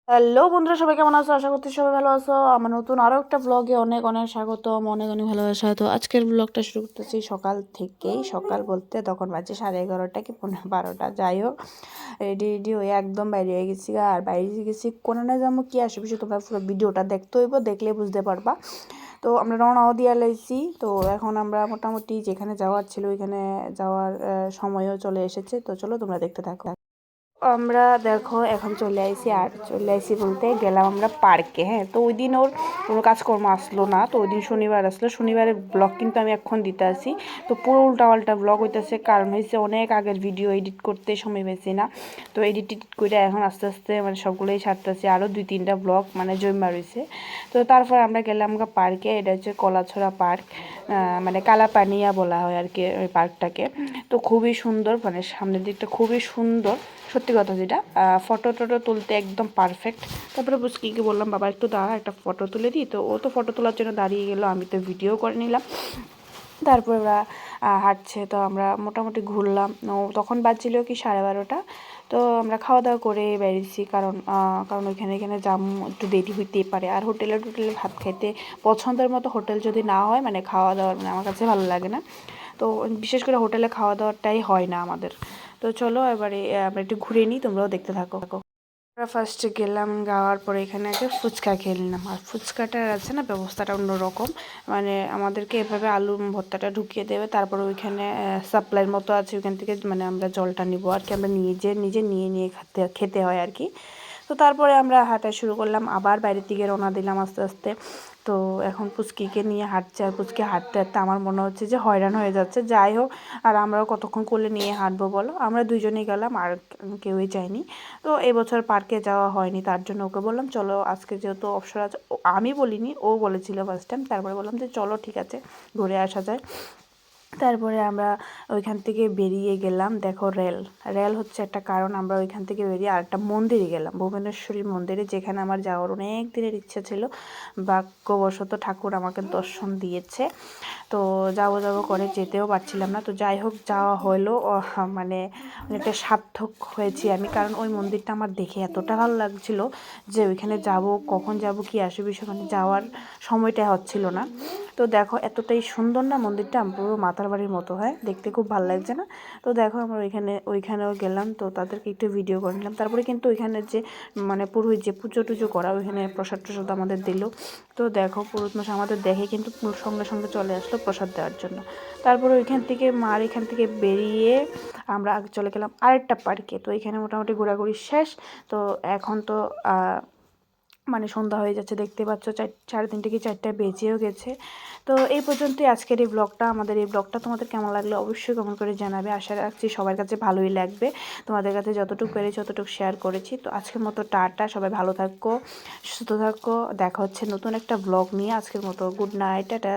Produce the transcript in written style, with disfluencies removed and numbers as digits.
Hello বন্ধুরা, সবাই কেমন আছো? আশা করছি সবাই ভালো আছো। আমার নতুন আরও একটা ব্লগে অনেক অনেক স্বাগতম, অনেক অনেক ভালোবাসা। তো আজকের ব্লগটা শুরু করতেছি সকাল থেকেই। সকাল বলতে তখন বাজে 11:30 কি 12:30, যাই হোক। রেডি রেডি হয়ে একদম বাইরে হয়ে গেছি। আর বাইরে গেছি কোনে যাবো কি আসে বিষয়ে তোমরা পুরো ভিডিওটা দেখতে হইব, দেখলে বুঝতে পারবা। তো আমরা রওনাও দিয়া লাইছি। তো এখন আমরা মোটামুটি যেখানে যাওয়ার ছিল ওইখানে যাওয়ার সময়ও চলে এসেছে। তো চলো তোমরা দেখতে থাকো। আমরা দেখো এখন চলে আইসি, আর চলে আইসি বলতে গেলাম আমরা পার্কে। হ্যাঁ, তো ওই দিন ওর কোনো কাজকর্ম আসলো না, তো ওই দিন শনিবার আসলো। শনিবারের ব্লগ কিন্তু আমি এখন দিতে আসি। তো পুরো উল্টাপাল্টা ব্লগ হইতেছে, কারণ হয়েছে অনেক আগের ভিডিও এডিট করতে সময় পেয়েছি না। তো এডিট করে এখন আস্তে আস্তে মানে সবগুলোই ছাড়তেছি। আরও 2-3টা ব্লগ মানে জমা রয়েছে। তো তারপর আমরা গেলাম পার্কে। এটা হচ্ছে কলাছড়া পার্ক, মানে কালাপানিয়া বলা হয় আর কি ওই পার্কটাকে। তো খুবই সুন্দর, মানে সামনের দিকটা খুবই সুন্দর, সত্যি কথা যেটা। ফটো টটো তুলতে একদম পারফেক্ট। তারপরে বুঝকি বললাম, বাবা একটু দাঁড়া, একটা ফটো তুলে দিই। তো ও তো ফটো তোলার জন্য দাঁড়িয়ে গেলো, আমি তো ভিডিও করে নিলাম। তারপর ওরা হাঁটছে, তো আমরা মোটামুটি ঘুরলাম। তখন বাজছিল কি 12:30। তো আমরা খাওয়া দাওয়া করে বেরিয়েছি, কারণ ওইখানে যাম একটু দেরি হইতেই পারে। আর হোটেলে ভাত খাইতে পছন্দের মতো হোটেল যদি না হয়, মানে খাওয়া দাওয়ার মানে আমার কাছে ভালো লাগে না। তো বিশেষ করে হোটেলে খাওয়া দাওয়াটাই হয় না আমাদের। তো চলো এবারে আমরা একটু ঘুরে নিই, তোমরাও দেখতে থাকো। আমরা ফার্স্টে গেলাম, যাওয়ার পরে এখানে আগে ফুচকা খেয়ে নিলাম। আর ফুচকাটার আছে না ব্যবস্থাটা অন্যরকম, মানে আমাদেরকে এভাবে আলু ভর্তাটা ঢুকিয়ে দেবে, তারপরে ওইখানে সাপ্লাইয়ের মতো আছে, ওইখান থেকে মানে আমরা জলটা নিব আর কি, আমরা নিজে নিয়ে খেতে হয় আর কি। তো তারপরে আমরা হাঁটা শুরু করলাম, আবার বাইরের দিকে রওনা দিলাম আস্তে আস্তে। তো এখন পুচকিকে নিয়ে হাঁটছে, আর পুচকি হাঁটতে হাঁটতে আমার মনে হচ্ছে যে হয়রান হয়ে যাচ্ছে। যাই হোক, আর আমরাও কতক্ষণ কোলে নিয়ে হাঁটবো বলো, আমরা দুজনেই গেলাম, আর কেউই যায়নি। তো এবছর পার্কে যাওয়া হয়নি, তার জন্য ওকে বললাম চলো আজকে যেহেতু অবসর আছে। আমি বলিনি, ও বলেছিল ফার্স্ট টাইম। তারপরে বললাম যে চলো ঠিক আছে, ঘুরে আসা যায়। তারপরে আমরা ওইখান থেকে বেরিয়ে গেলাম। দেখো রেল হচ্ছে একটা কারণ, আমরা ওইখান থেকে বেরিয়ে আরেকটা মন্দিরে গেলাম, ভুবনেশ্বরী মন্দিরে, যেখানে আমার যাওয়ার অনেক দিনের ইচ্ছা ছিল। ভাগ্যবশত ঠাকুর আমাকে দর্শন দিয়েছে। তো যাবো করে যেতেও পারছিলাম না। তো যাই হোক, যাওয়া হলো। মানে অনেকটা সার্থক হয়েছি আমি, কারণ ওই মন্দিরটা আমার দেখে এতটা ভালো লাগছিল যে ওইখানে যাব, কখন যাব কি আসে বিষয়, মানে যাওয়ার সময়টা হচ্ছিল না। তো দেখো এতটাই সুন্দর না মন্দিরটা, পুরো মাতার বাড়ির মতো হয় দেখতে, খুব ভালো লাগছে না? তো দেখো আমরা ওইখানেও গেলাম, তো তাদেরকে একটু ভিডিও করে নিলাম। তারপরে কিন্তু ওইখানে যে মানে পুরোহিত যে পুজো টুজো করা, ওইখানে প্রসাদ টসাদ আমাদের দিল। তো দেখো পুরোহিত মশাই আমাদের দেখে কিন্তু সঙ্গে সঙ্গে চলে আসলো প্রসাদ দেওয়ার জন্য। তারপরে ওইখান থেকে এখান থেকে বেরিয়ে আমরা আগে চলে গেলাম আরেকটা পার্কে। তো এখানে মোটামুটি ঘোরাঘুরি শেষ। তো এখন তো মানে সন্ধ্যা হয়ে যাচ্ছে, দেখতে পাচ্ছ 3:30 কি 4টা বেজেও গেছে। তো এই পর্যন্তই আজকের এই ব্লগটা। আমাদের এই ব্লগটা তোমাদের কেমন লাগলো অবশ্যই কমেন্ট করে জানাবে। আশা রাখছি সবার কাছে ভালোই লাগবে। তোমাদের কাছে যতটুকু পেরেছি ততটুকু শেয়ার করেছি। তো আজকের মতো টাটা, সবাই ভালো থাকো, সুস্থ থাকো। দেখা হচ্ছে নতুন একটা ব্লগ নিয়ে। আজকের মতো গুড নাইট, টাটা।